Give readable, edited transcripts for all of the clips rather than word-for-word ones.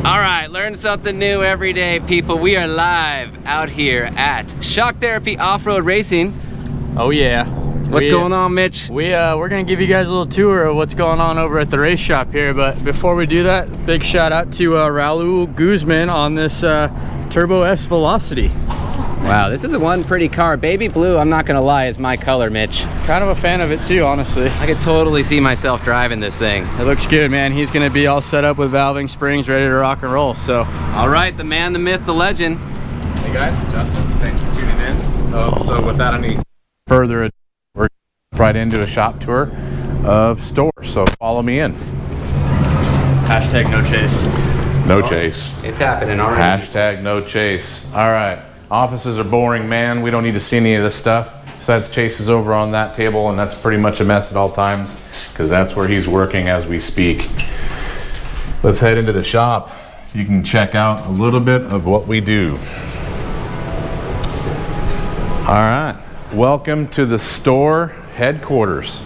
All right, learn something new every day, people. We are live out here at Shock Therapy Off-Road Racing. Oh yeah. What's going on, Mitch? We're gonna give you guys a little tour of what's going on over at the race shop here, but before we do that, big shout out to Raul Guzman on this Turbo S Velocity. Wow, this is a one pretty car. Baby blue, I'm not gonna lie, is my color, Mitch. Kind of a fan of it too, honestly. I could totally see myself driving this thing. It looks good, man. He's gonna be all set up with valving springs, ready to rock and roll, so. All right, the man, the myth, the legend. Hey guys, Justin, thanks for tuning in. So without any further ado, we're right into a shop tour of STORR, so follow me in. Hashtag no chase. No chase. It's happening already. Hashtag no chase. All right, offices are boring, man. We don't need to see any of this stuff. Besides, Chase is over on that table, and that's pretty much a mess at all times, because that's where he's working as we speak. Let's head into the shop. You can check out a little bit of what we do. All right, welcome to the STORR headquarters.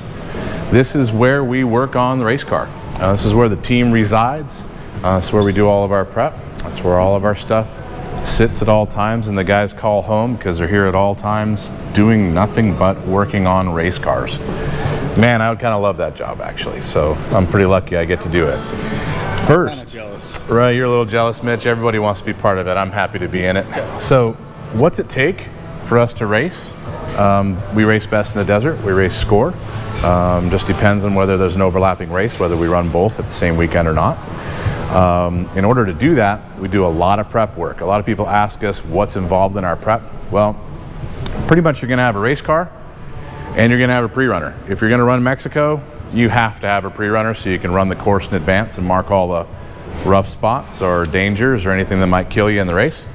This is where we work on the race car. This is where the team resides. This is where we do all of our prep. That's where all of our stuff sits at all times, and the guys call home because they're here at all times doing nothing but working on race cars. Man, I would kind of love that job actually, so I'm pretty lucky I get to do it. First, right, you're a little jealous, Mitch. Everybody wants to be part of it. I'm happy to be in it. So what's it take for us to race? We race best in the desert. We race SCORR. Just depends on whether there's an overlapping race, whether we run both at the same weekend or not. In order to do that, we do a lot of prep work. A lot of people ask us what's involved in our prep. Well, pretty much you're gonna have a race car and you're gonna have a pre-runner. If you're gonna run Mexico, you have to have a pre-runner so you can run the course in advance and mark all the rough spots or dangers or anything that might kill you in the race.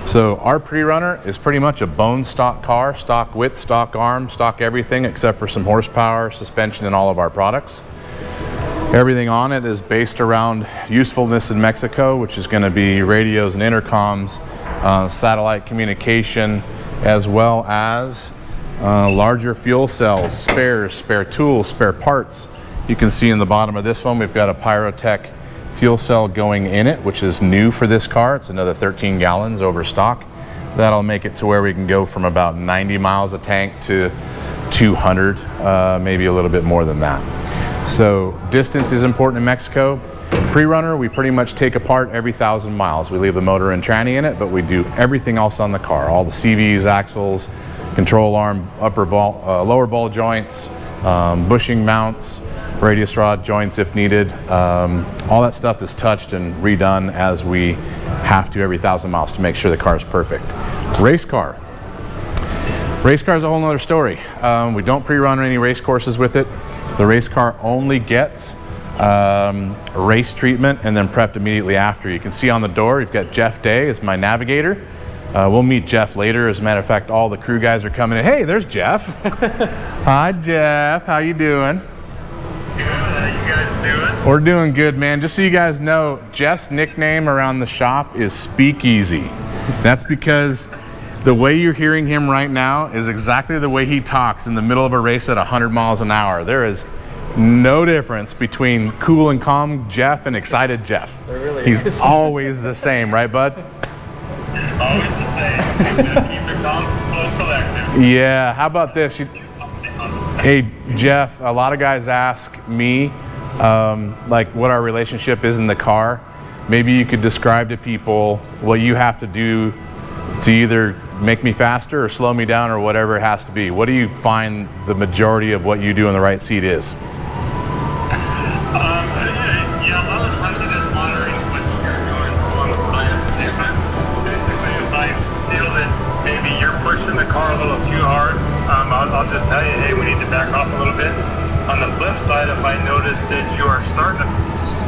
So our pre-runner is pretty much a bone stock car, stock width, stock arm, stock everything except for some horsepower, suspension, and all of our products. Everything on it is based around usefulness in Mexico, which is going to be radios and intercoms, satellite communication, as well as larger fuel cells, spares, spare tools, spare parts. You can see in the bottom of this one, we've got a Pyrotech fuel cell going in it, which is new for this car. It's another 13 gallons over stock. That'll make it to where we can go from about 90 miles a tank to 200, maybe a little bit more than that. So distance is important in Mexico. Pre-runner, we pretty much take apart every 1,000 miles. We leave the motor and tranny in it, but we do everything else on the car. All the CVs, axles, control arm, lower ball joints, bushing mounts, radius rod joints if needed. All that stuff is touched and redone as we have to every 1,000 miles to make sure the car is perfect. Race car. Race car is a whole nother story. We don't pre-run any race courses with it. The race car only gets race treatment and then prepped immediately after. You can see on the door, you've got Jeff Day as my navigator. We'll meet Jeff later. As a matter of fact, all the crew guys are coming in. Hey, there's Jeff. Hi, Jeff. How you doing? Good. How you guys doing? We're doing good, man. Just so you guys know, Jeff's nickname around the shop is Speakeasy. That's because the way you're hearing him right now is exactly the way he talks in the middle of a race at 100 miles an hour. There is no difference between cool and calm Jeff and excited Jeff. He's always the same, right, bud? Always the same. Keep it calm, cool, collective. Yeah, how about this? Hey, Jeff, a lot of guys ask me like what our relationship is in the car. Maybe you could describe to people what you have to do to either make me faster or slow me down or whatever it has to be. What do you find the majority of what you do in the right seat is? Yeah, a lot of times it is monitoring what you're doing, what I have to do. But basically, if I feel that maybe you're pushing the car a little too hard, I'll just tell you, hey, we need to back off a little bit. On the flip side, if I notice that you are starting to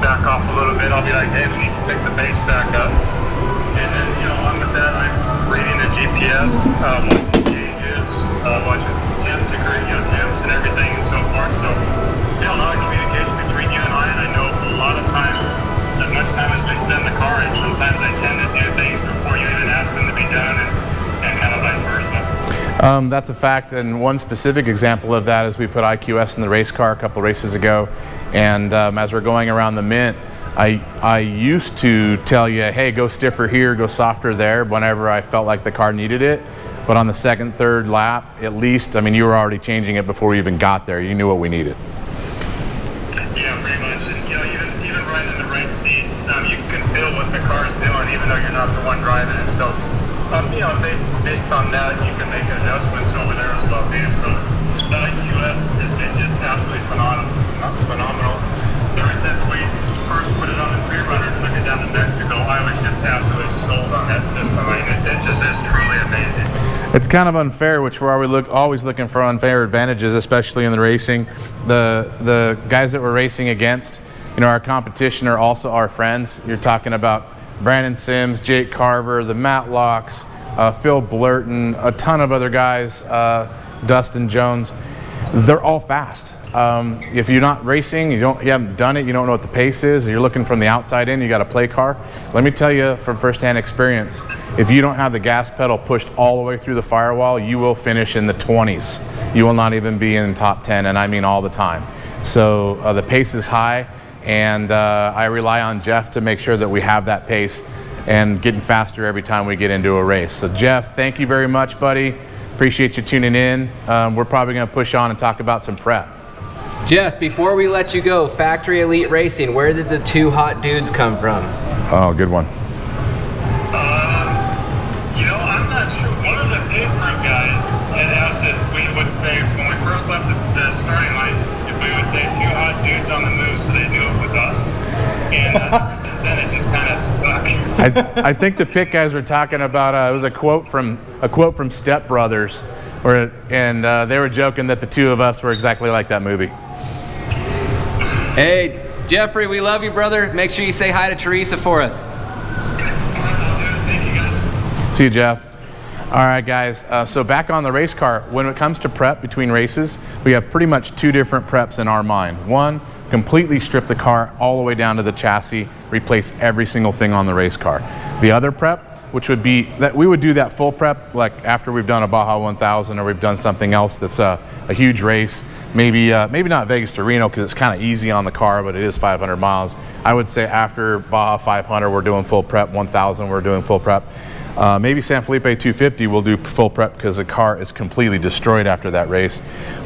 back off a little bit, I'll be like, hey, we need to pick the pace back up. And then, along with that, I'm reading the GPS, watching gauges, watching temps and everything and so forth. So, a lot of communication between you and I know a lot of times, as much time as we spend in the car, sometimes I tend to do things before you even ask them to be done, and kind of vice versa. That's a fact, and one specific example of that is we put IQS in the race car a couple races ago, and as we're going around the Mint, I used to tell you, hey, go stiffer here, go softer there, whenever I felt like the car needed it. But on the second, third lap, at least, I mean, you were already changing it before we even got there. You knew what we needed. Yeah, pretty much. And even right in the right seat, you can feel what the car's doing, even though you're not the one driving it. So, based on that, you can make adjustments over there as well too. So, the IQS has been just absolutely phenomenal. Ever since we first put it on the PreRunner and took it down to Mexico, I was just absolutely sold on that system. I mean, it just is truly amazing. It's kind of unfair, which we're always looking for unfair advantages, especially in the racing. The guys that we're racing against, our competition are also our friends. You're talking about Brandon Sims, Jake Carver, the Matlocks, Phil Blurton, a ton of other guys, Dustin Jones. They're all fast. If you're not racing, you haven't done it, you don't know what the pace is, you're looking from the outside in, you got a play car. Let me tell you from firsthand experience, if you don't have the gas pedal pushed all the way through the firewall, you will finish in the 20s. You will not even be in the top 10, and I mean all the time. So the pace is high, and I rely on Jeff to make sure that we have that pace and getting faster every time we get into a race. So Jeff, thank you very much, buddy. Appreciate you tuning in. We're probably going to push on and talk about some prep. Jeff, before we let you go, Factory Elite Racing, where did the two hot dudes come from? Oh, good one. I'm not sure. One of the pit crew guys had asked if we would say, when we first left the starting line, if we would say two hot dudes on the move so they knew it was us. And ever since then, it just kind of stuck. I think the pit guys were talking about, it was a quote from Step Brothers, and they were joking that the two of us were exactly like that movie. Hey, Jeffrey, we love you, brother. Make sure you say hi to Teresa for us. Thank you, guys. See you, Jeff. All right, guys. So back on the race car, when it comes to prep between races, we have pretty much two different preps in our mind. One, completely strip the car all the way down to the chassis, replace every single thing on the race car. The other prep, which would be that we would do that full prep like after we've done a Baja 1000 or we've done something else that's a huge race. Maybe not Vegas to Reno because it's kind of easy on the car, but it is 500 miles. I would say after Baja 500, we're doing full prep. 1000, we're doing full prep. Maybe San Felipe 250 we'll do full prep because the car is completely destroyed after that race.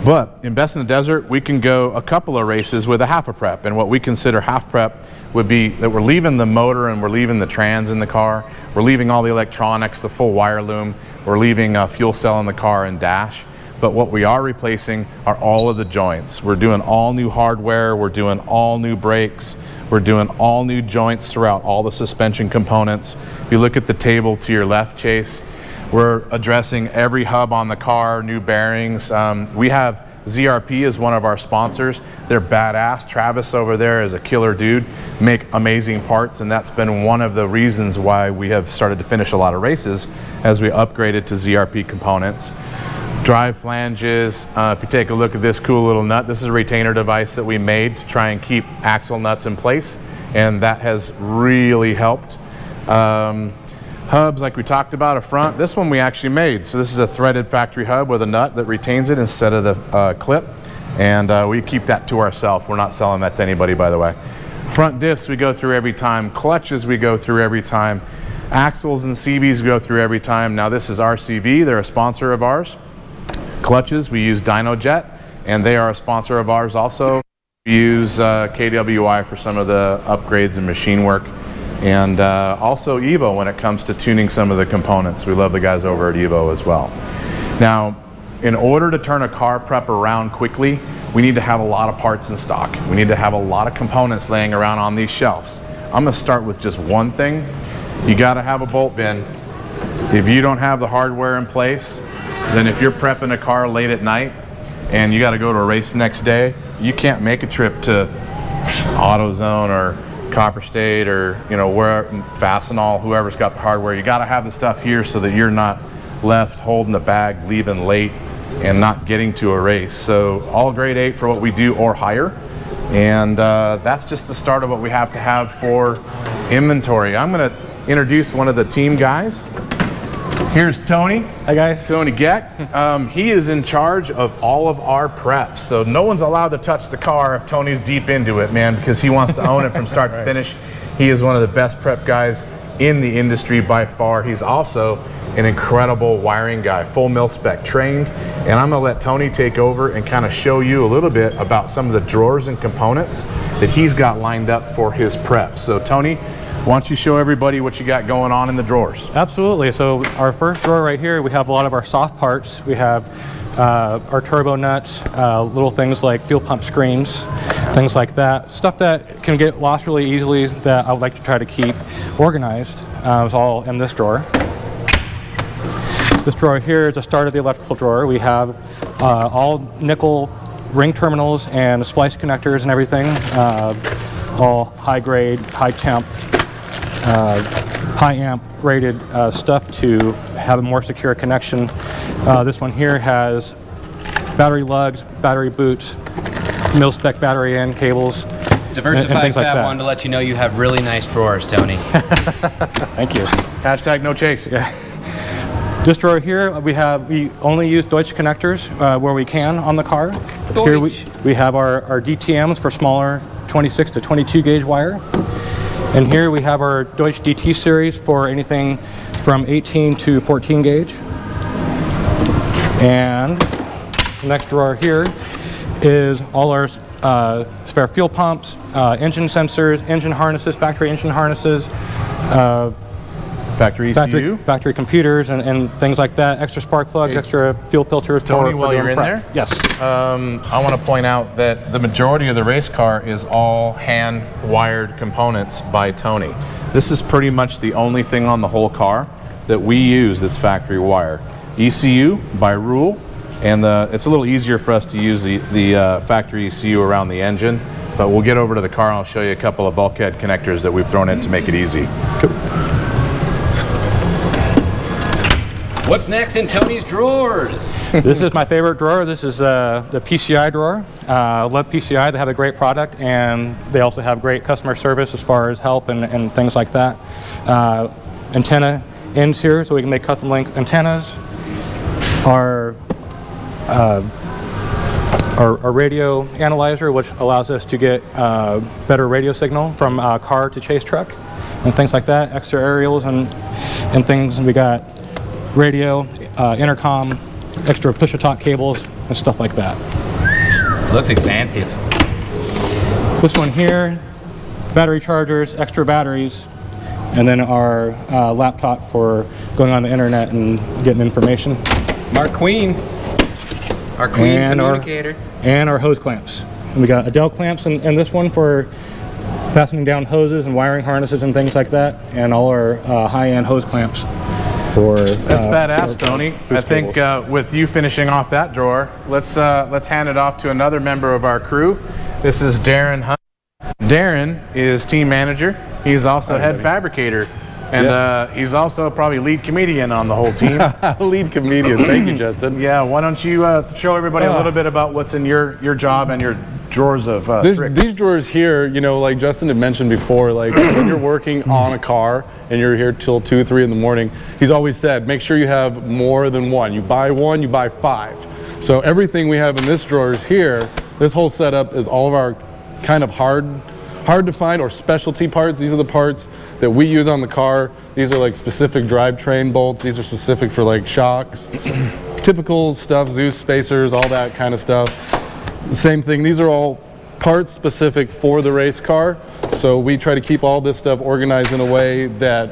But in Best in the Desert, we can go a couple of races with a half a prep. And what we consider half prep would be that we're leaving the motor and we're leaving the trans in the car. We're leaving all the electronics, the full wire loom. We're leaving a fuel cell in the car and dash. But what we are replacing are all of the joints. We're doing all new hardware. We're doing all new brakes. We're doing all new joints throughout all the suspension components. If you look at the table to your left, Chase, we're addressing every hub on the car, new bearings. We have ZRP as one of our sponsors. They're badass. Travis over there is a killer dude, make amazing parts, and that's been one of the reasons why we have started to finish a lot of races as we upgraded to ZRP components. Drive flanges, if you take a look at this cool little nut, this is a retainer device that we made to try and keep axle nuts in place, and that has really helped. Hubs, like we talked about up front, this one we actually made. So this is a threaded factory hub with a nut that retains it instead of the clip, and we keep that to ourselves. We're not selling that to anybody, by the way. Front diffs we go through every time, clutches we go through every time, axles and CVs we go through every time. Now this is RCV, they're a sponsor of ours. Clutches, we use DynoJet, and they are a sponsor of ours also. We use KWI for some of the upgrades and machine work, and also Evo when it comes to tuning some of the components. We love the guys over at Evo as well. Now, in order to turn a car prep around quickly, we need to have a lot of parts in stock. We need to have a lot of components laying around on these shelves. I'm gonna start with just one thing. You gotta have a bolt bin. If you don't have the hardware in place, then if you're prepping a car late at night and you got to go to a race the next day, you can't make a trip to AutoZone or Copper State or where Fastenal, whoever's got the hardware. You got to have the stuff here so that you're not left holding the bag, leaving late, and not getting to a race. So all grade 8 for what we do or higher, and that's just the start of what we have to have for inventory. I'm going to introduce one of the team guys. Here's Tony. Hi guys. Tony Geck. He is in charge of all of our preps. So no one's allowed to touch the car if Tony's deep into it, man, because he wants to own it from start to finish. He is one of the best prep guys in the industry by far. He's also an incredible wiring guy, full mil spec trained. And I'm gonna let Tony take over and kind of show you a little bit about some of the drawers and components that he's got lined up for his prep. So Tony, why don't you show everybody what you got going on in the drawers? Absolutely. So our first drawer right here, we have a lot of our soft parts. We have our turbo nuts, little things like fuel pump screens, things like that. Stuff that can get lost really easily that I would like to try to keep organized. It's all in this drawer. This drawer here is the start of the electrical drawer. We have all nickel ring terminals and splice connectors and everything, all high grade, high temp, high amp rated stuff to have a more secure connection. This one here has battery lugs, battery boots, mil spec battery end cables. Diversified things like Fab that. wanted to let you know you have really nice drawers, Tony. Thank you. Hashtag no chase. Yeah. This drawer here, we only use Deutsch connectors where we can on the car. Here we have our DTMs for smaller 26 to 22 gauge wire. And here we have our Deutsch DT series for anything from 18 to 14 gauge. And the next drawer here is all our spare fuel pumps, engine sensors, engine harnesses, factory engine harnesses, Factory ECU. Factory computers and things like that, extra spark plugs, extra fuel filters. Tony, while doing you're in prep. there? Yes. I want to point out that the majority of the race car is all hand wired components by Tony. This is pretty much the only thing on the whole car that we use that's factory wire. ECU by rule, and it's a little easier for us to use the factory ECU around the engine, but we'll get over to the car and I'll show you a couple of bulkhead connectors that we've thrown in to make it easy. Cool. What's next in Tony's drawers? This is my favorite drawer. This is the PCI drawer. I love PCI. They have a great product, and they also have great customer service as far as help and things like that. Antenna ends here, so we can make custom link antennas. Our radio analyzer, which allows us to get better radio signal from car to chase truck and things like that. Extra aerials and things. And we got radio, intercom, extra push-to-talk cables, and stuff like that. Looks expansive. This one here, battery chargers, extra batteries, and then our laptop for going on the internet and getting information. Our queen communicator. And our hose clamps. And we got Adele clamps in this one for fastening down hoses and wiring harnesses and things like that, and all our high-end hose clamps. That's badass, Tony. I think with you finishing off that drawer, let's hand it off to another member of our crew. This is Darren Hunt. Darren is team manager. He's also head fabricator, and he's also probably lead comedian on the whole team. Lead comedian. Thank you, Justin. Yeah. Why don't you show everybody a little bit about what's in your job and your drawers of tricks. These drawers here, you know, like Justin had mentioned before, like when you're working on a car and you're here till 2, 3 in the morning, he's always said, make sure you have more than one. You buy one, you buy 5. So everything we have in this drawer is here. This whole setup is all of our kind of hard to find or specialty parts. These are the parts that we use on the car. These are like specific drivetrain bolts. These are specific for like shocks, typical stuff, Zeus spacers, all that kind of stuff. Same thing, these are all parts specific for the race car. So we try to keep all this stuff organized in a way that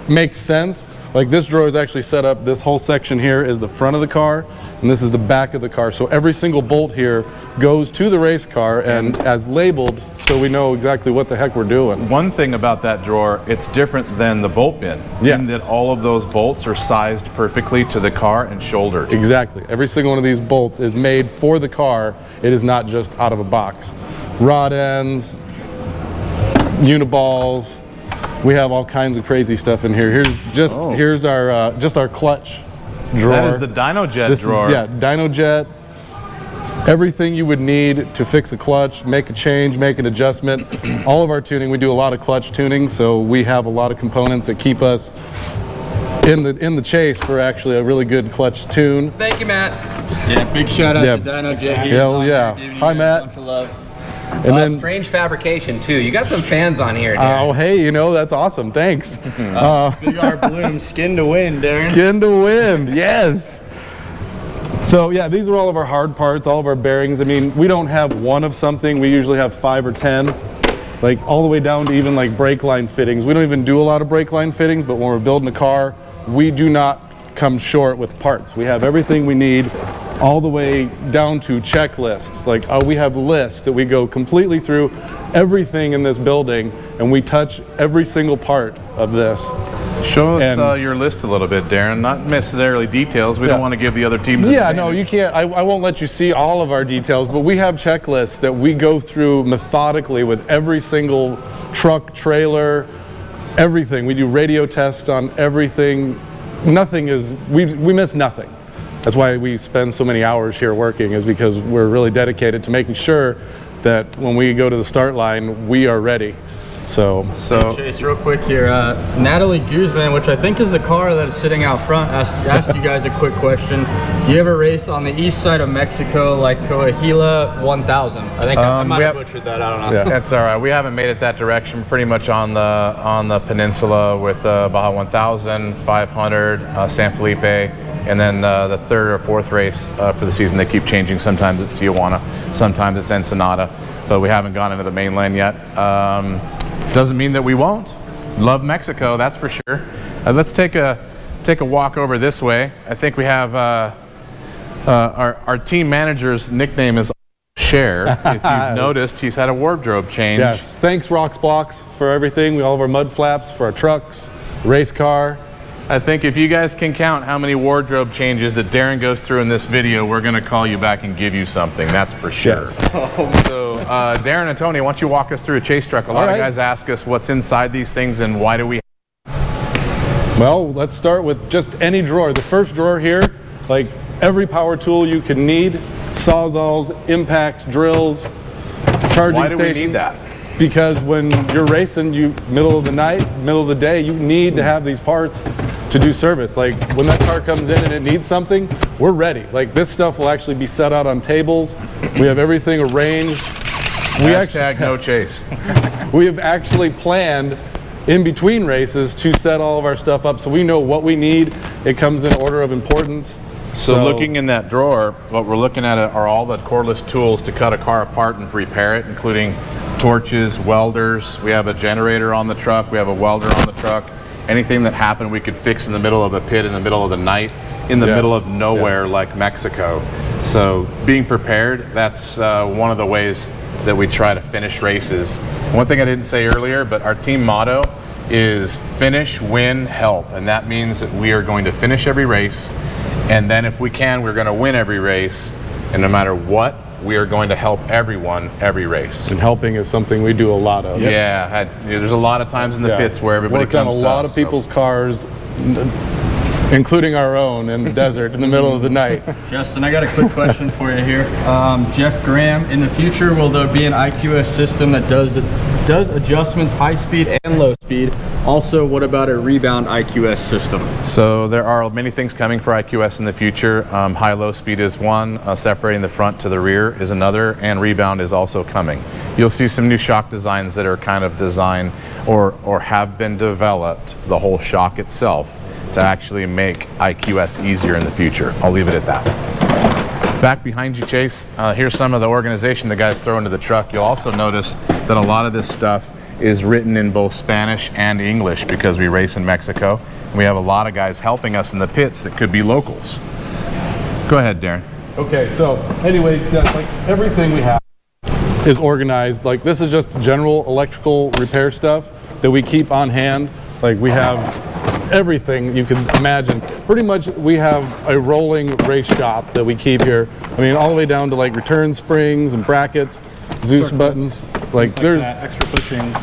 makes sense. Like this drawer is actually set up, this whole section here is the front of the car, and this is the back of the car. So every single bolt here goes to the race car and as labeled, so we know exactly what the heck we're doing. One thing about that drawer, it's different than the bolt bin. Yes. In that all of those bolts are sized perfectly to the car and shouldered. Exactly. Every single one of these bolts is made for the car. It is not just out of a box. Rod ends, uniballs. We have all kinds of crazy stuff in here. Here's our just our clutch drawer. That is the DynoJet drawer. Yeah, DynoJet. Everything you would need to fix a clutch, make a change, make an adjustment. All of our tuning, we do a lot of clutch tuning, so we have a lot of components that keep us in the chase for actually a really good clutch tune. Thank you, Matt. Yeah, big shout out Yeah. to Dino J. Hell yeah. Hi, Matt. And then Strange fabrication too. You got some fans on here, Darren. oh hey, you know, that's awesome. Thanks. Big R Bloom, skin to win, Darren. Skin to win. Yes. So yeah, these are all of our hard parts, all of our bearings. I mean, we don't have one of something. We usually have 5 or 10, like all the way down to even like brake line fittings. We don't even do a lot of brake line fittings, but when we're building a car, we do not come short with parts. We have everything we need, all the way down to checklists. Like we have lists that we go completely through everything in this building, and we touch every single part of this. Show us And- your list a little bit, Darren. Not necessarily details. We don't want to give the other teams. Yeah, no, you can't. I won't let you see all of our details, but we have checklists that we go through methodically with every single truck, trailer, everything. We do radio tests on everything. Nothing is, we miss nothing. That's why we spend so many hours here working, is because we're really dedicated to making sure that when we go to the start line, we are ready. So Chase, real quick here, Natalie Guzman, which I think is the car that is sitting out front, asked you guys a quick question. Do you ever race on the east side of Mexico like Coahuila 1000? I think I might have butchered that, I don't know. Yeah. That's all right. We haven't made it that direction. Pretty much on the peninsula with Baja 1000, 500, San Felipe, and then the 3rd or 4th race for the season. They keep changing. Sometimes it's Tijuana, sometimes it's Ensenada, but we haven't gone into the mainland yet. Doesn't mean that we won't. Love Mexico, that's for sure. Let's take a walk over this way. I think we have our team manager's nickname is Share. If you've noticed, he's had a wardrobe change. yes, thanks Rocks Blocks for everything. All of our mud flaps for our trucks, race car. I think if you guys can count how many wardrobe changes that Darren goes through in this video, we're going to call you back and give you something. That's for sure. Yes. So, Darren and Tony, why don't you walk us through a chase truck? A lot of guys ask us what's inside these things and why do we. Well, let's start with just any drawer. The first drawer here, like every power tool you can need, sawzalls, impacts, drills, charging Why do we stations. need that? Because when you're racing, middle of the night, middle of the day, you need to have these parts to do service. Like when that car comes in and it needs something, we're ready. Like this stuff will actually be set out on tables. We have everything arranged. Hashtag no chase. We have actually planned in between races to set all of our stuff up so we know what we need. It comes in order of importance. So looking in that drawer, what we're looking at are all the cordless tools to cut a car apart and repair it, including torches, welders. We have a generator on the truck. We have a welder on the truck. Anything that happened we could fix in the middle of a pit in the middle of the night, in the middle of nowhere like Mexico. So being prepared, that's one of the ways that we try to finish races. One thing I didn't say earlier, but our team motto is finish, win, help. And that means that we are going to finish every race. And then if we can, we're going to win every race. And no matter what, we are going to help everyone every race. And helping is something we do a lot of. Yeah, there's a lot of times in the pits where everybody worked on comes a to lot us, of people's cars, including our own, in the desert in the middle of the night. Justin, I got a quick question for you here. Jeff Graham, in the future, will there be an IQS system that does adjustments high speed and low speed? Also, what about a rebound IQS system? So there are many things coming for IQS in the future. High-low speed is one, separating the front to the rear is another, and rebound is also coming. You'll see some new shock designs that are kind of designed or have been developed, the whole shock itself, to actually make IQS easier in the future. I'll leave it at that. Back behind you, Chase, here's some of the organization the guys throw into the truck. You'll also notice that a lot of this stuff is written in both Spanish and English because we race in Mexico. We have a lot of guys helping us in the pits that could be locals. Go ahead, Darren. Okay, so anyways, that's like everything we have is organized. Like this is just general electrical repair stuff that we keep on hand. Like we have everything you can imagine. Pretty much we have a rolling race shop that we keep here. I mean, all the way down to like return springs and brackets, Zeus buttons. Like there's extra bushings.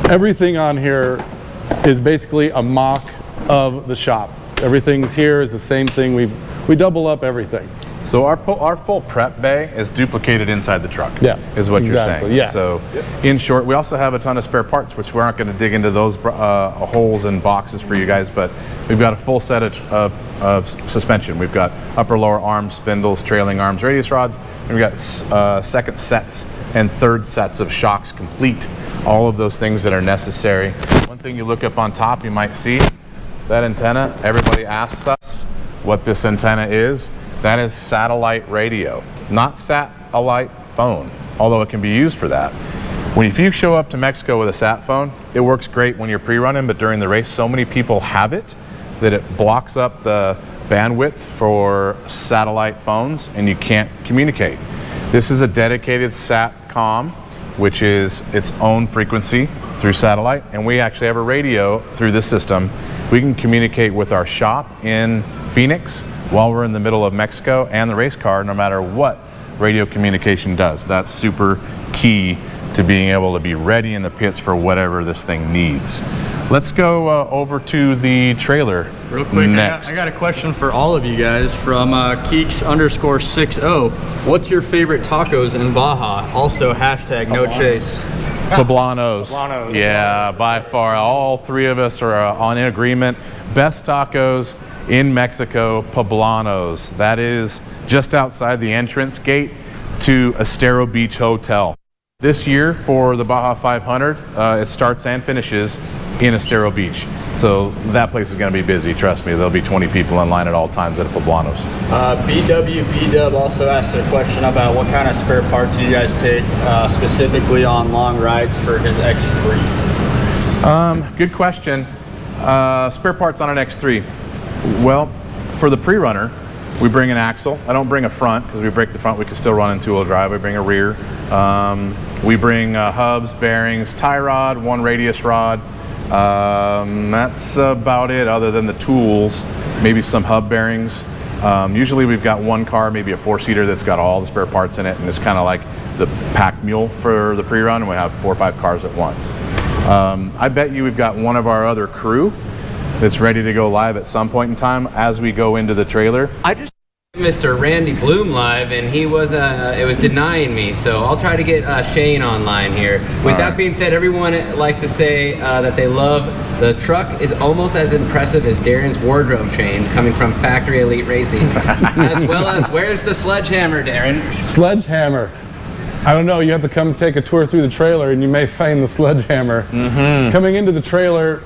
everything on here is basically a mock of the shop. Everything's here is the same thing. We double up everything. So our full prep bay is duplicated inside the truck. Yeah, is what you're exactly, saying. yes. So, in short, we also have a ton of spare parts, which we aren't going to dig into those holes and boxes for you guys. But we've got a full set of suspension. We've got upper lower arms, spindles, trailing arms, radius rods, and we've got second sets and third sets of shocks complete. All of those things that are necessary. One thing you look up on top, you might see that antenna. Everybody asks us what this antenna is. That is satellite radio, not satellite phone, although it can be used for that. If you show up to Mexico with a sat phone, it works great when you're pre-running, but during the race, so many people have it that it blocks up the bandwidth for satellite phones and you can't communicate. This is a dedicated SATCOM, which is its own frequency through satellite, and we actually have a radio through this system. We can communicate with our shop in Phoenix while we're in the middle of Mexico and the race car, no matter what radio communication does. That's super key to being able to be ready in the pits for whatever this thing needs. Let's go over to the trailer Real quick, next. I got a question for all of you guys from Keeks_60. What's your favorite tacos in Baja? Also, hashtag no chase. Poblanos. Poblanos. Yeah, by far. All three of us are in agreement. Best tacos in Mexico, Poblanos. That is just outside the entrance gate to Estero Beach Hotel. This year for the Baja 500, it starts and finishes in Estero Beach. So that place is going to be busy, trust me. There'll be 20 people in line at all times at Poblanos. BWB Dub also asked a question about what kind of spare parts you guys take specifically on long rides for his X3. Good question. Spare parts on an X3. Well, for the pre-runner, we bring an axle. I don't bring a front because we break the front, we can still run in two-wheel drive. We bring a rear. We bring hubs, bearings, tie rod, one radius rod. That's about it other than the tools, maybe some hub bearings. Usually we've got one car, maybe a four-seater that's got all the spare parts in it, and it's kind of like the pack mule for the pre-run, and we have 4 or 5 cars at once. I bet you we've got one of our other crew that's ready to go live at some point in time as we go into the trailer. I just Mr. Randy Bloom live, and he was it was denying me, so I'll try to get Shane online here. With that being said, everyone likes to say that they love the truck is almost as impressive as Darren's wardrobe chain coming from Factory Elite Racing, as well as where's the sledgehammer, Darren? Sledgehammer. I don't know, you have to come take a tour through the trailer and you may find the sledgehammer. Coming into the trailer,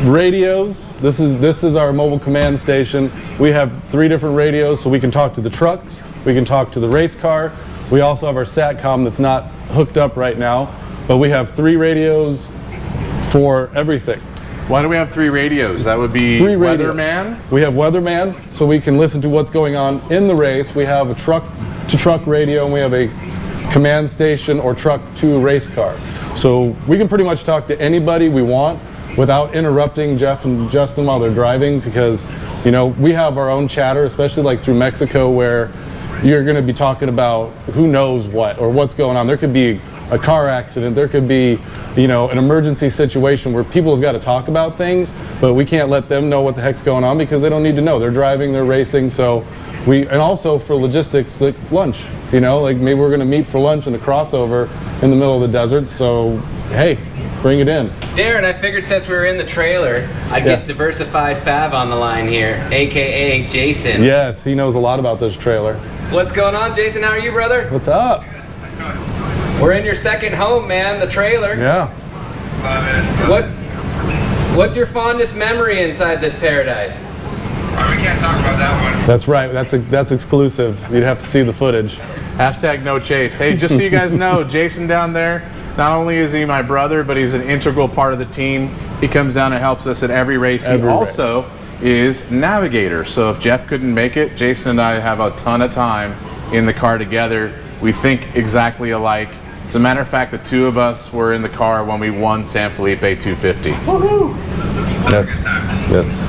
radios. This is our mobile command station. We have 3 different radios, so we can talk to the trucks, we can talk to the race car. We also have our SATCOM that's not hooked up right now, but we have 3 radios for everything. Why do we have 3 radios? That would be 3 radios. Weatherman? We have Weatherman, so we can listen to what's going on in the race. We have a truck-to-truck radio, and we have a command station or truck-to race car. So we can pretty much talk to anybody we want without interrupting Jeff and Justin while they're driving, because you know we have our own chatter, especially like through Mexico, where you're going to be talking about who knows what or what's going on. There could be a car accident, there could be, you know, an emergency situation where people have got to talk about things, but we can't let them know what the heck's going on because they don't need to know. They're driving, they're racing, so and also for logistics, like lunch, you know, like maybe we're going to meet for lunch in a crossover in the middle of the desert, so hey, bring it in. Darren, I figured since we were in the trailer, I'd get Diversified Fab on the line here, aka Jason. Yes, he knows a lot about this trailer. What's going on, Jason? How are you, brother? What's up? We're in your second home, man, the trailer. Yeah. What's your fondest memory inside this paradise? We can't talk about that one. That's right. That's exclusive. You'd have to see the footage. Hashtag no chase. Hey, just so you guys know, Jason down there, not only is he my brother, but he's an integral part of the team. He comes down and helps us at every race. He also is navigator. So if Jeff couldn't make it, Jason and I have a ton of time in the car together. We think exactly alike. As a matter of fact, the 2 of us were in the car when we won San Felipe 250. Woohoo! Yes. Yes.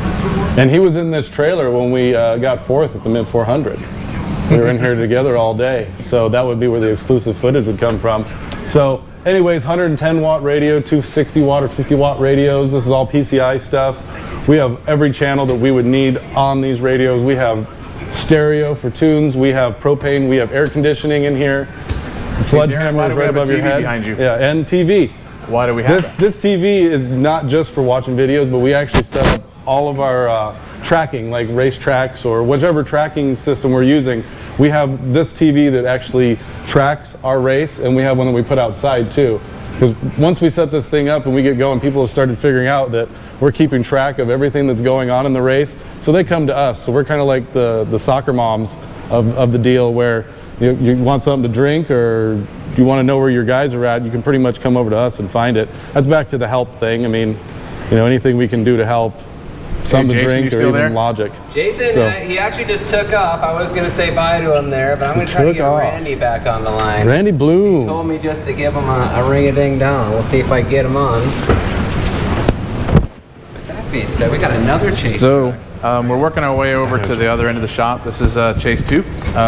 And he was in this trailer when we got 4th at the Mid 400. We were in here together all day. So that would be where the exclusive footage would come from. So anyways, 110 watt radio, 260 watt or 50 watt radios. This is all PCI stuff. We have every channel that we would need on these radios. We have stereo for tunes. We have propane. We have air conditioning in here. The sledgehammer is right above your head. Behind you? Yeah, and TV. Why do we have that? This TV is not just for watching videos, but we actually set up all of our tracking, like race tracks or whichever tracking system we're using. We have this TV that actually tracks our race, and we have one that we put outside too. Because once we set this thing up and we get going, people have started figuring out that we're keeping track of everything that's going on in the race. So they come to us. So we're kind of like the soccer moms of the deal, where you want something to drink or you want to know where your guys are at, you can pretty much come over to us and find it. That's back to the help thing. I mean, anything we can do to help, something to drink or even logic. Jason, he actually just took off. I was going to say bye to him there, but I'm going to try to get Randy back on the line. Randy Bloom. He told me just to give him a ring-a-ding-dong. We'll see if I get him on. With that being said, we got another chase. So we're working our way over to the other end of the shop. This is Chase 2.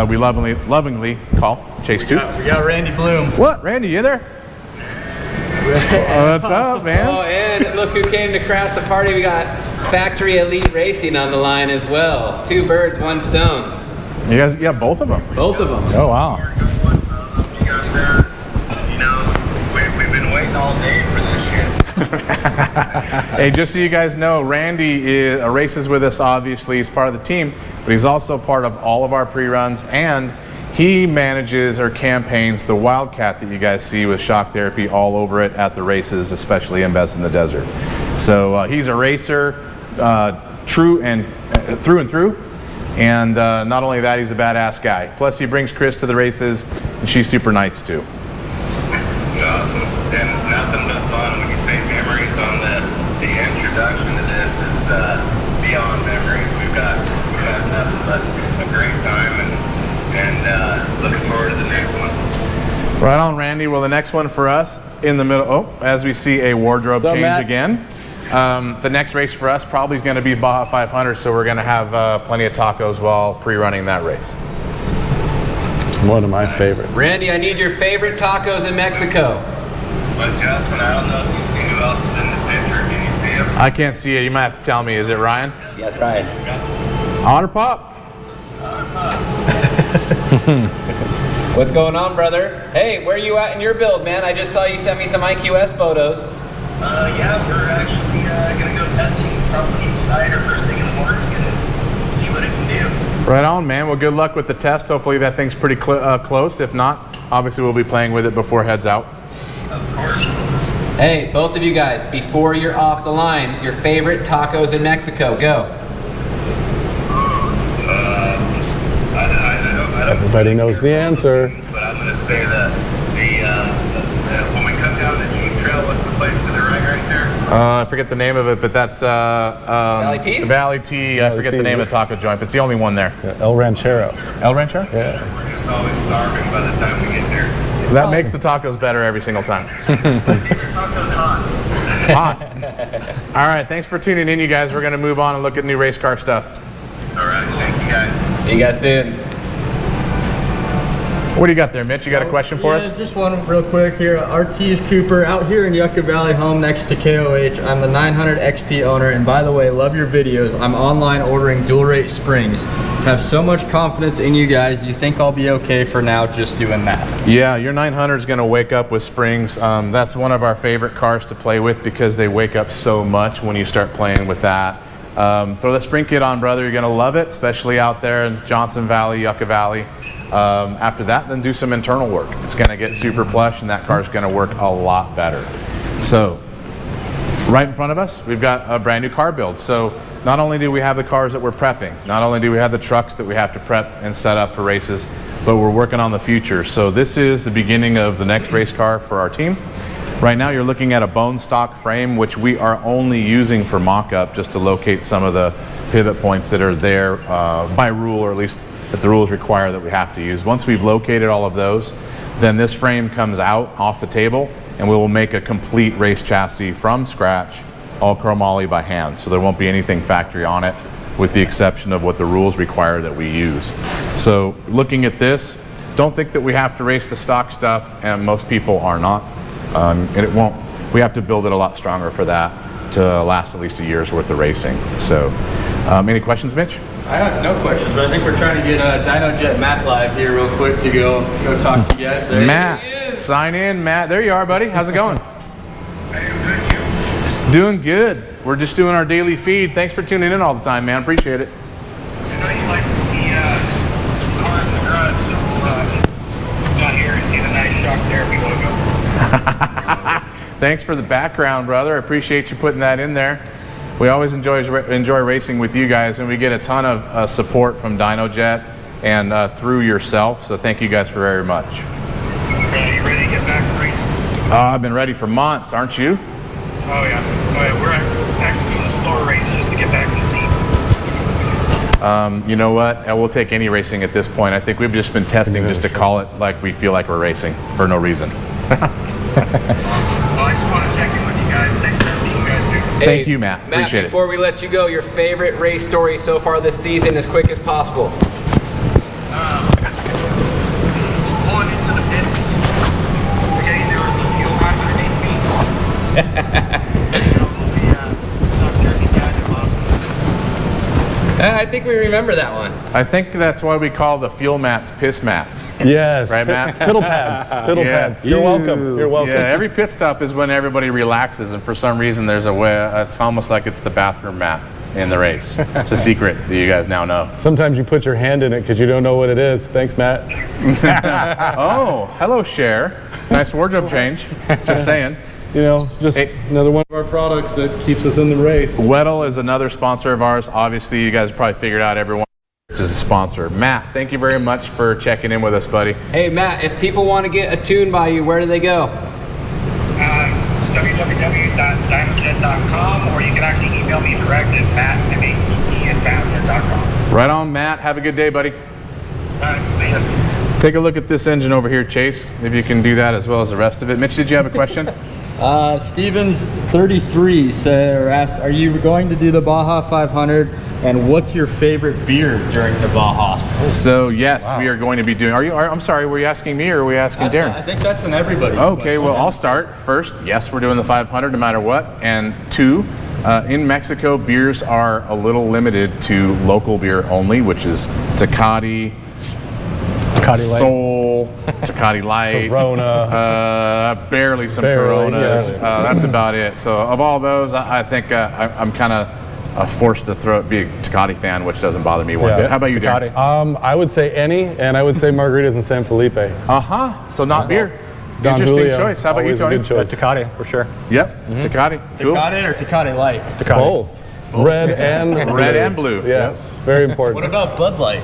We lovingly call Chase 2. We got Randy Bloom. What? Randy, you there? What's up, man? Oh, and look who came to crash the party. We got Factory Elite Racing on the line as well. 2 birds, 1 stone. You guys, yeah, both of them. Both of them. Oh, wow. We've been waiting all day for this shit. Hey, just so you guys know, Randy races with us, obviously. He's part of the team, but he's also part of all of our pre-runs, and he manages or campaigns the Wildcat that you guys see with shock therapy all over it at the races, especially in Best in the Desert. So he's a racer, true and through. And not only that, he's a badass guy. Plus, he brings Chris to the races, and she's super nice too. Awesome. And nothing but fun when you say memories on the introduction to this. It's beyond memories. We've had nothing but a great time, and looking forward to the next one. Right on, Randy. Well, the next one for us in the middle, as we see a wardrobe change Matt? again. The next race for us probably is going to be Baja 500, so we're going to have plenty of tacos while pre-running that race. One of my favorites. Randy, I need your favorite tacos in Mexico. But Justin, I don't know if you see who else is in the picture. Can you see him? I can't see it. You might have to tell me. Is it Ryan? Yes, Ryan. Otter Pop? What's going on, brother? Hey, where are you at in your build, man? I just saw you sent me some IQS photos. Yeah, we're actually going to go testing probably tonight or first thing in the morning and see what it can do. Right on, man. Well, good luck with the test. Hopefully that thing's pretty close. If not, obviously we'll be playing with it before heads out. Of course. Hey, both of you guys, before you're off the line, your favorite tacos in Mexico, go. I don't Everybody knows the answer. But I'm going to say that when we come down the Jeep Trail, what's the place to the right there? I forget the name of it, but that's Valley Tea? Valley Tea. I forget the name of the taco joint, but it's the only one there. Yeah, El Ranchero. El Rancho? Yeah. We're just always starving by the time we get there. That makes the tacos better every single time. Tacos hot. Hot. All right, thanks for tuning in, you guys. We're going to move on and look at new race car stuff. All right, thank you guys. See you guys soon. What do you got there, Mitch? You got a question for us? Just one real quick here. RT's Cooper out here in Yucca Valley, home next to KOH. I'm the 900 XP owner, and by the way, love your videos. I'm online ordering dual rate springs. Have so much confidence in you guys. You think I'll be okay for now just doing that? Yeah, your 900 is going to wake up with springs. That's one of our favorite cars to play with because they wake up so much when you start playing with that. Throw the spring kit on, brother. You're going to love it, especially out there in Johnson Valley, Yucca Valley. After that, then do some internal work. It's going to get super plush, and that car's going to work a lot better. So, right in front of us, we've got a brand new car build. So, not only do we have the cars that we're prepping, not only do we have the trucks that we have to prep and set up for races, but we're working on the future. So, this is the beginning of the next race car for our team. Right now, you're looking at a bone stock frame, which we are only using for mock-up just to locate some of the pivot points that are there by rule, or at least that the rules require that we have to use. Once we've located all of those, then this frame comes out off the table, and we will make a complete race chassis from scratch, all chromoly by hand. So there won't be anything factory on it, with the exception of what the rules require that we use. So looking at this, don't think that we have to race the stock stuff, and most people are not. And it won't. We have to build it a lot stronger for that to last at least a year's worth of racing. So Any questions, Mitch? I got no questions, but I think we're trying to get DinoJet Matt live here real quick to go talk to you guys. There Matt, sign in, Matt. There you are, buddy. How's it going? Doing good. We're just doing our daily feed. Thanks for tuning in all the time, man. Appreciate it. I know you like to see cars in the garage, so we'll down here and see the nice Shock Therapy logo. Thanks for the background, brother. I appreciate you putting that in there. We always enjoy racing with you guys, and we get a ton of support from DinoJet and through yourself, so thank you guys very much. You ready to get back to racing? I've been ready for months, aren't you? Oh yeah. We're actually doing a STORR race just to get back in the seat. You know what? We'll take any racing at this point. I think we've just been testing just to call it like we feel like we're racing for no reason. Awesome. Well, I just want to check in with you guys. Thanks for everything you guys do. Thank you, Matt. Appreciate it. Before we let you go, your favorite race story so far this season, as quick as possible. Pulling into the pits, forgetting there was a fuel line underneath me. I think we remember that one. I think that's why we call the fuel mats piss mats. Yes. Right, Matt? Piddle pads. Piddle pads. You're welcome. You're welcome. Yeah, every pit stop is when everybody relaxes, and for some reason there's a way, it's almost like it's the bathroom mat in the race. It's a secret that you guys now know. Sometimes you put your hand in it because you don't know what it is. Thanks, Matt. Oh, hello, Cher. Nice wardrobe change. Just saying. You know, just another one of our products that keeps us in the race. Weddle is another sponsor of ours. Obviously, you guys probably figured out everyone is a sponsor. Matt, thank you very much for checking in with us, buddy. Hey, Matt, if people want to get a tune by you, where do they go? www.dinojet.com, or you can actually email me direct at matt@dinojet.com. Right on, Matt. Have a good day, buddy. See ya. Take a look at this engine over here, Chase. Maybe you can do that as well as the rest of it. Mitch, did you have a question? Stevens 33 asks, are you going to do the Baja 500, and what's your favorite beer during the Baja? So yes, we are going to be doing. I'm sorry. Were you asking me or were you asking Darren? I think that's an everybody. Okay, well I'll start first. Yes, we're doing the 500 no matter what. And two, in Mexico, beers are a little limited to local beer only, which is Tecate, Sol, Tecate Light, Corona, barely some Barely, Coronas. yeah. That's about it. So of all those, I think I'm kind of forced to be a Tecate fan, which doesn't bother me one bit. How about you, Darren? I would say any, and I would say margaritas in San Felipe. So not beer. Don Interesting Julio, choice. How about you, always a Tony? good choice. Tecate, for sure. Yep, Tecate. Cool. Tecate or Tecate Light? Tecate. Both. Red and Red and blue. Yes, very important. What about Bud Light?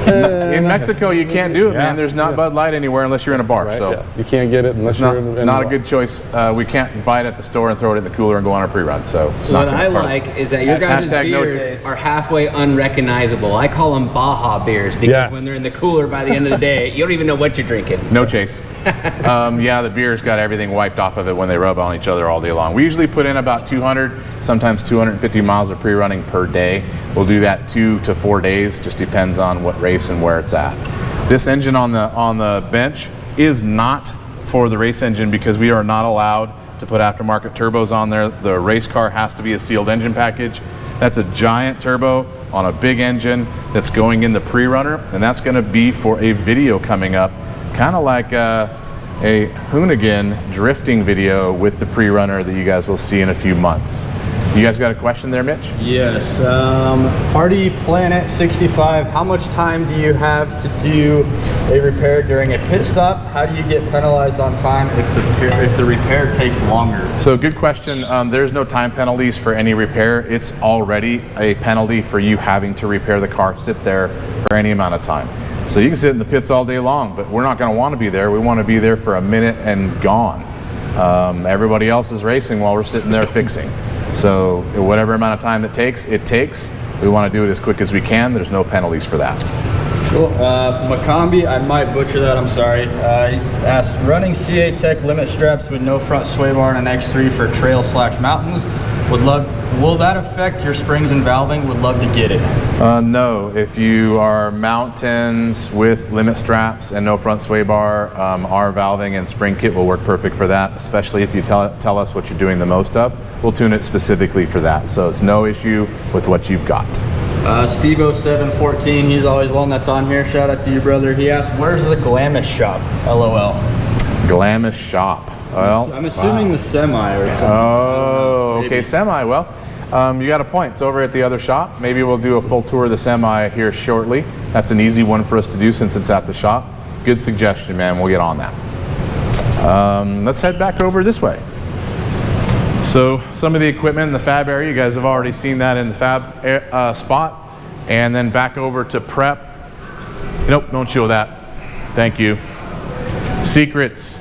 In Mexico, you can't do it, man. There's not Bud Light anywhere unless you're in a bar. Right, So yeah. You can't get it unless it's not, you're in not a the good choice. We can't buy it at the store and throw it in the cooler and go on our pre-run. So it's not What I like is that your guys' Hashtag no beers choice. are halfway unrecognizable. I call them Baja beers because Yes. when they're in the cooler by the end of the day, you don't even know what you're drinking. No chase. Yeah, the beer's got everything wiped off of it when they rub on each other all day long. We usually put in about 200, sometimes 250 miles of pre-running per day. We'll do that 2 to 4 days, just depends on what race and where it's at. This engine on the bench is not for the race engine because we are not allowed to put aftermarket turbos on there. The race car has to be a sealed engine package. That's a giant turbo on a big engine that's going in the pre-runner, and that's going to be for a video coming up, kind of like a Hoonigan drifting video with the pre-runner that you guys will see in a few months. You guys got a question there, Mitch? Yes. Party Planet 65, how much time do you have to do a repair during a pit stop? How do you get penalized on time if the repair takes longer? So good question. There's no time penalties for any repair. It's already a penalty for you having to repair the car, sit there for any amount of time. So you can sit in the pits all day long, but we're not going to want to be there. We want to be there for a minute and gone. Everybody else is racing while we're sitting there fixing. So whatever amount of time it takes. We want to do it as quick as we can. There's no penalties for that. Cool. Macombi, I might butcher that, I'm sorry. He asked, running CA Tech limit straps with no front sway bar and an X3 for trail/mountains. Will that affect your springs and valving? Would love to get it. No, if you are mountains with limit straps and no front sway bar, our valving and spring kit will work perfect for that, especially if you tell us what you're doing the most of. We'll tune it specifically for that, so it's no issue with what you've got. Steve0714, he's always one that's on here. Shout out to you, brother. He asked, where's the Glamis shop? LOL. Glamis shop. Well, I'm assuming the semi or something. Oh, okay, semi. Well, you got a point. It's over at the other shop. Maybe we'll do a full tour of the semi here shortly. That's an easy one for us to do since it's at the shop. Good suggestion, man. We'll get on that. Let's head back over this way. So some of the equipment in the fab area, you guys have already seen that in the fab spot. And then back over to prep. Nope, don't show that. Thank you. Secrets.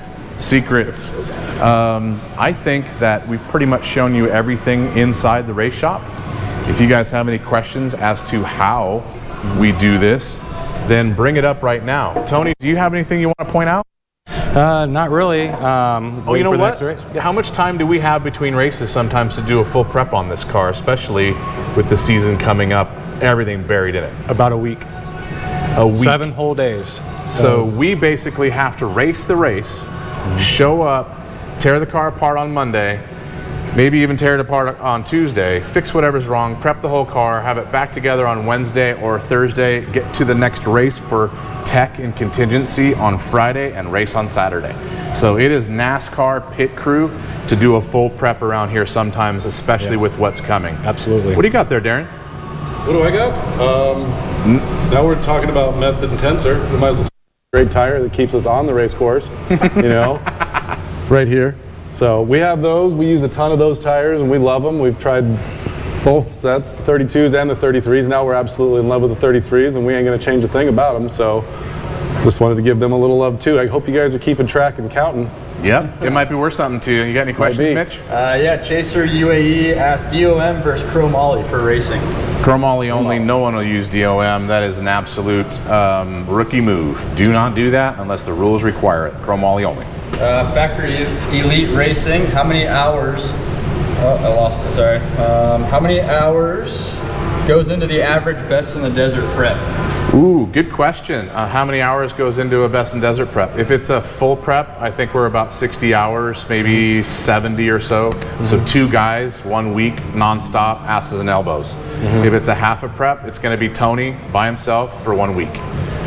I think that we've pretty much shown you everything inside the race shop. If you guys have any questions as to how we do this, then bring it up right now. Tony, do you have anything you want to point out? Not really. Oh, you know what? How much time do we have between races sometimes to do a full prep on this car, especially with the season coming up, everything buried in it? About a week. A week. 7 whole days. So we basically have to race the race, show up, tear the car apart on Monday, maybe even tear it apart on Tuesday, fix whatever's wrong, prep the whole car, have it back together on Wednesday or Thursday, get to the next race for tech and contingency on Friday, and race on Saturday. So it is NASCAR pit crew to do a full prep around here sometimes, especially with what's coming. Absolutely. What do you got there, Darren? What do I got? Now we're talking about method and tensor. We might as well take a great tire that keeps us on the race course, you know, right here. So we have those. We use a ton of those tires, and we love them. We've tried both sets, the 32s and the 33s. Now we're absolutely in love with the 33s, and we ain't going to change a thing about them. So just wanted to give them a little love, too. I hope you guys are keeping track and counting. Yep, it might be worth something to you. You got any questions, Mitch? Yeah, Chaser UAE asked DOM versus Chrome Ollie for racing. Chrome Ollie only, no one will use DOM. That is an absolute rookie move. Do not do that unless the rules require it. Chrome Ollie only. Factory Elite Racing, how many hours, I lost it, sorry. How many hours goes into the average best in the desert prep? Ooh, good question. How many hours goes into a best in desert prep? If it's a full prep, I think we're about 60 hours, maybe 70 or so. So 2 guys, 1 week, nonstop, asses and elbows. If it's a half a prep, it's going to be Tony by himself for 1 week.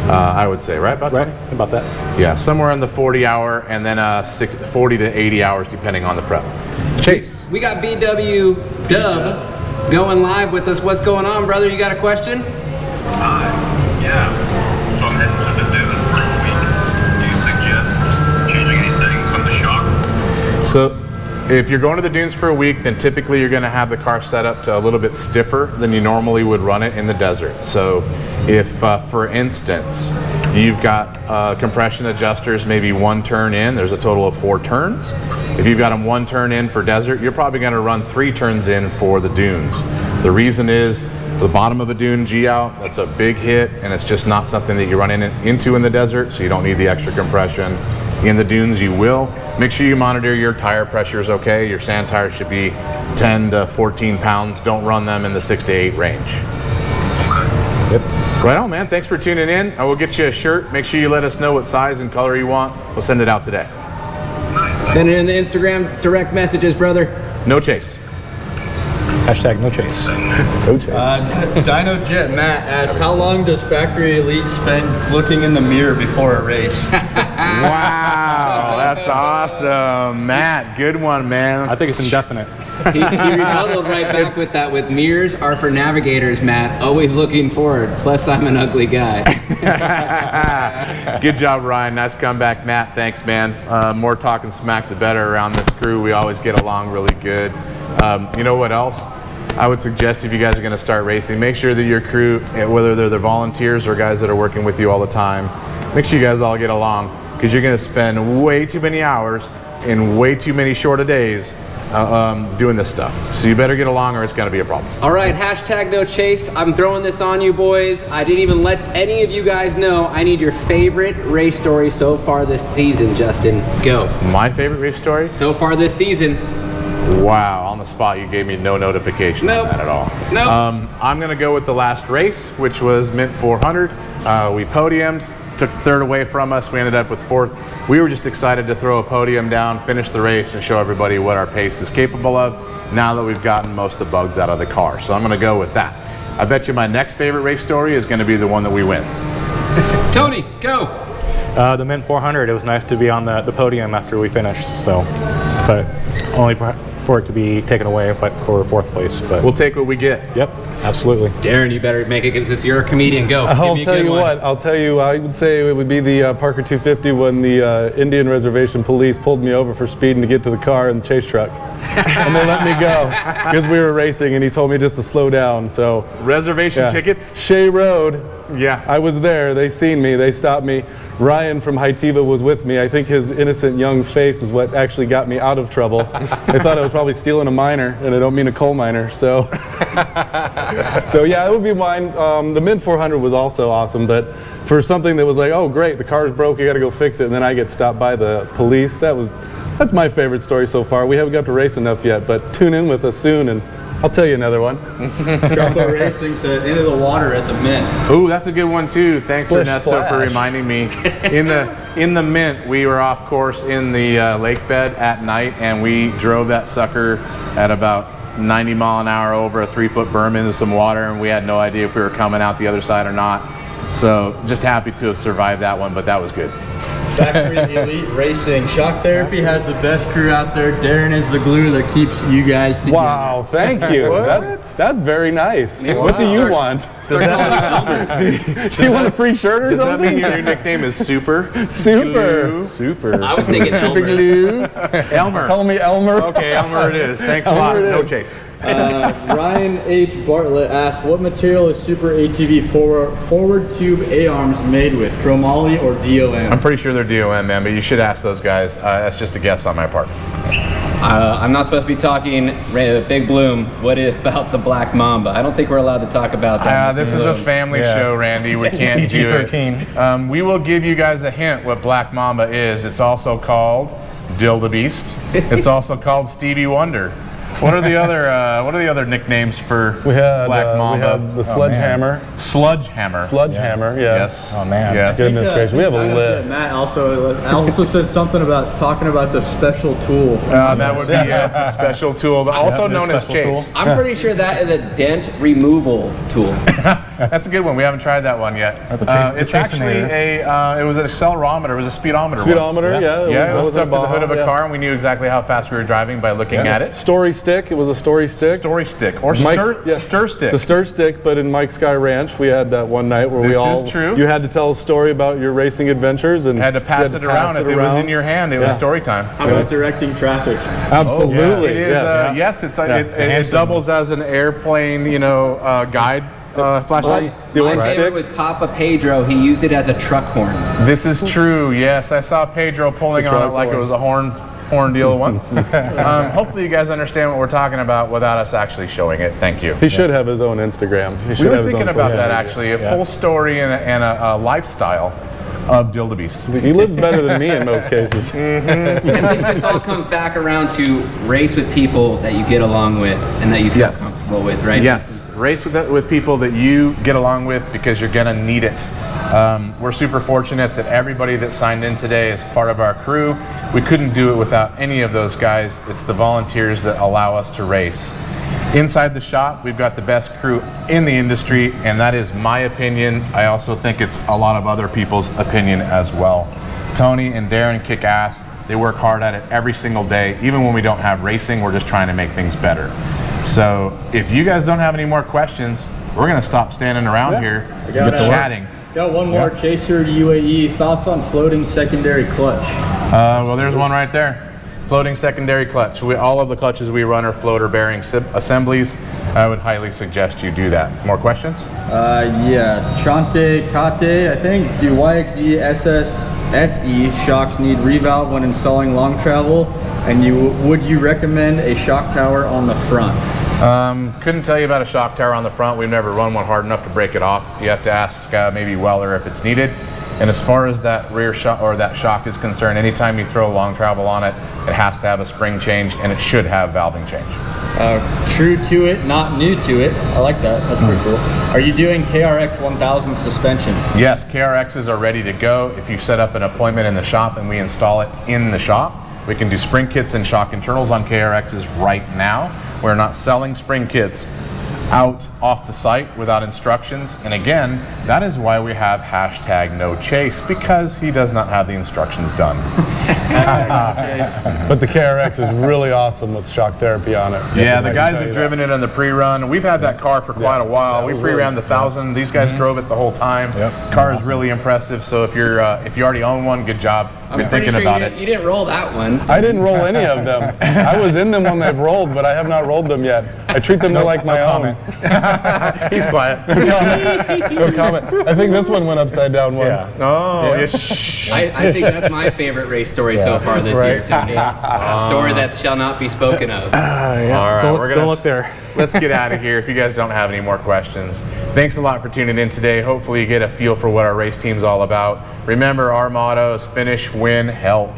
I would say, right? About Tony? About that. Yeah, somewhere in the 40 hour and then 40 to 80 hours depending on the prep. Chase. We got BW Dub going live with us. What's going on, brother? You got a question? Yeah. So I'm heading to the dunes for a week. Do you suggest changing any settings on the shock? So if you're going to the dunes for a week, then typically you're going to have the car set up to a little bit stiffer than you normally would run it in the desert. So if, for instance, you've got compression adjusters, maybe 1 turn in, there's a total of 4 turns. If you've got them 1 turn in for desert, you're probably going to run 3 turns in for the dunes. The reason is the bottom of a dune G out, that's a big hit, and it's just not something that you run into in the desert, so you don't need the extra compression. In the dunes, you will. Make sure you monitor your tire pressures, okay? Your sand tires should be 10 to 14 pounds. Don't run them in the 6 to 8 range. Yep. Right on, man. Thanks for tuning in. I will get you a shirt. Make sure you let us know what size and color you want. We'll send it out today. Send it in the Instagram direct messages, brother. No chase. Hashtag no chase. No chase. Dino Jet Matt asks, how long does Factory Elite spend looking in the mirror before a race? Wow, that's awesome. Matt, good one, man. I think it's indefinite. He rebutted right back with that. With mirrors are for navigators, Matt. Always looking forward. Plus, I'm an ugly guy. Good job, Ryan. Nice comeback, Matt. Thanks, man. More talking smack, the better around this crew. We always get along really good. You know what else? I would suggest if you guys are going to start racing, make sure that your crew, whether they're the volunteers or guys that are working with you all the time, make sure you guys all get along, because you're going to spend way too many hours in way too many shorter days doing this stuff. So you better get along or it's going to be a problem. All right, hashtag no chase. I'm throwing this on you boys. I didn't even let any of you guys know. I need your favorite race story so far this season, Justin. Go. My favorite race story? So far this season. Wow, on the spot, you gave me no notification on that at all. Nope. I'm going to go with the last race, which was Mint 400. We podiumed, took third away from us. We ended up with fourth. We were just excited to throw a podium down, finish the race, and show everybody what our pace is capable of now that we've gotten most of the bugs out of the car. So I'm going to go with that. I bet you my next favorite race story is going to be the one that we win. Tony, go. The Mint 400, it was nice to be on the podium after we finished, so, but only for it to be taken away, but for fourth place. But We'll take what we get. yep, absolutely. Darren, you better make it because you're a comedian. Go. I'll Give me a tell good you one. what. I'll tell you. I would say it would be the Parker 250 when the Indian Reservation Police pulled me over for speeding to get to the car in the chase truck, and they let me go because we were racing, and he told me just to slow down. So Reservation yeah. tickets? Shea Road. Yeah. I was there. They seen me. They stopped me. Ryan from Hytiva was with me. I think his innocent young face is what actually got me out of trouble. They thought I was probably stealing a miner, and I don't mean a coal miner. So, so yeah, it would be mine. The Mint 400 was also awesome, but for something that was like, oh great, the car's broke, you got to go fix it, and then I get stopped by the police. That's my favorite story so far. We haven't got to race enough yet, but tune in with us soon, and I'll tell you another one. Jumbo Racing said into the water at the Mint. Ooh, that's a good one too. Thanks, Splish Ernesto, splash. for reminding me. In the Mint, we were off course in the lake bed at night, and we drove that sucker at about 90 mile an hour over a 3-foot berm into some water, and we had no idea if we were coming out the other side or not. So just happy to have survived that one, but that was good. Factory Elite Racing. Shock Therapy has the best crew out there. Darren is the glue that keeps you guys together. Wow, thank you. That's very nice. What do you want? Do you want a free shirt or Does that something? mean your nickname is Super? Super. Super. I was thinking Elmer. Glue. Elmer. Call me Elmer. Okay, Elmer it is. Thanks a lot. Elmer it No is. chase. Ryan H. Bartlett asked, what material is Super ATV forward tube A-arms made with? Chromoly or DOM? I'm pretty sure they're DOM, man, but you should ask those guys. That's just a guess on my part. I'm not supposed to be talking Big Bloom. What about the Black Mamba? I don't think we're allowed to talk about that. This is a family show, Randy. We can't do it. PG-13. We will give you guys a hint what Black Mamba is. It's also called Dildabeast. It's also called Stevie Wonder. What are the other nicknames for Black Mamba? We had the Sledgehammer. Sludgehammer. Sledgehammer, yes. Oh man. Yes. Goodness gracious, we have a list. Matt also said something about talking about the special tool. That would be the special tool, also known as Chase. I'm pretty sure that is a dent removal tool. That's a good one. We haven't tried that one yet. It's actually it was an accelerometer. It was a speedometer. Speedometer, Yeah, it was a stuck to the hood of a Baja, car, and we knew exactly how fast we were driving by looking at it. Story stick. It was a story stick. Story stick or Mike's- stir stick. The stir stick, but in Mike's Sky Ranch, we had that one night where This is true. You had to tell a story about your racing adventures and Had to pass you it around. If it was in your hand, it was Yeah. story time. How about directing traffic? Absolutely. It is. Yes, it doubles as an airplane, guide flashlight. My favorite sticks? was Papa Pedro. He used it as a truck horn. This is true. Yes, I saw Pedro pulling on it truck like it horn. was a horn deal once. Hopefully you guys understand what we're talking about without us actually showing it. Thank you. He should have his own Instagram. He We should were have his thinking own about social that media. actually, a full story and a lifestyle of Dildabeast. He lives better than me in most cases. I think this all comes back around to race with people that you get along with and that you feel Yes. comfortable with, right? Yes, race with people that you get along with because you're gonna need it. We're super fortunate that everybody that signed in today is part of our crew. We couldn't do it without any of those guys. It's the volunteers that allow us to race. Inside the shop, we've got the best crew in the industry, and that is my opinion. I also think it's a lot of other people's opinion as well. Tony and Darren kick ass. They work hard at it every single day. Even when we don't have racing, we're just trying to make things better. So if you guys don't have any more questions, we're gonna stop standing around here got it. chatting. Got one more. Chaser UAE. Thoughts on floating secondary clutch? Well, there's one right there. Floating secondary clutch. All of the clutches we run are floater bearing assemblies. I would highly suggest you do that. More questions? Yeah. Chante Kate, I think. Do YXZ SE shocks need revout when installing long travel? And would you recommend a shock tower on the front? Couldn't tell you about a shock tower on the front. We've never run one hard enough to break it off. You have to ask maybe Weller if it's needed. And as far as that rear shock or that shock is concerned, anytime you throw long travel on it, it has to have a spring change, and it should have valving change. True to it, not new to it. I like that. That's pretty cool. Are you doing KRX 1000 suspension? Yes, KRXs are ready to go. If you set up an appointment in the shop and we install it in the shop, we can do spring kits and shock internals on KRXs right now. We're not selling spring kits out off the site without instructions, and again, that is why we have #NoChase, because he does not have the instructions done. But the KRX is really awesome with shock therapy on it. Yeah, the guys have driven it on the pre-run. We've had that car for quite a while. We pre-ran the 1000. These guys drove it the whole time. Car is really impressive. So if you already own one, good job. You're thinking about it. You didn't roll that one. I didn't roll any of them. I was in them when they've rolled, but I have not rolled them yet. I treat them like my own. He's quiet. No comment. I think this one went upside down once. Oh, yes. I think that's my favorite race story so far this year, Tony. A story that shall not be spoken of. All right, Don't look there. Let's get out of here if you guys don't have any more questions. Thanks a lot for tuning in today. Hopefully you get a feel for what our race team's all about. Remember, our motto is finish, win, help.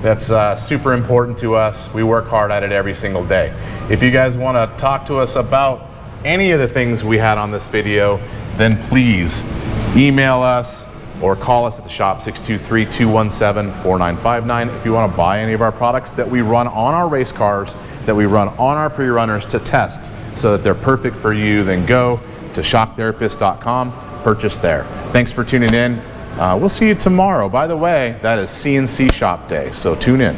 That's super important to us. We work hard at it every single day. If you guys want to talk to us about any of the things we had on this video, then please email us or call us at the shop, 623-217-4959. If you want to buy any of our products that we run on our race cars, that we run on our pre-runners to test so that they're perfect for you, then go to shocktherapist.com, purchase there. Thanks for tuning in. We'll see you tomorrow. By the way, that is CNC Shop Day, so tune in.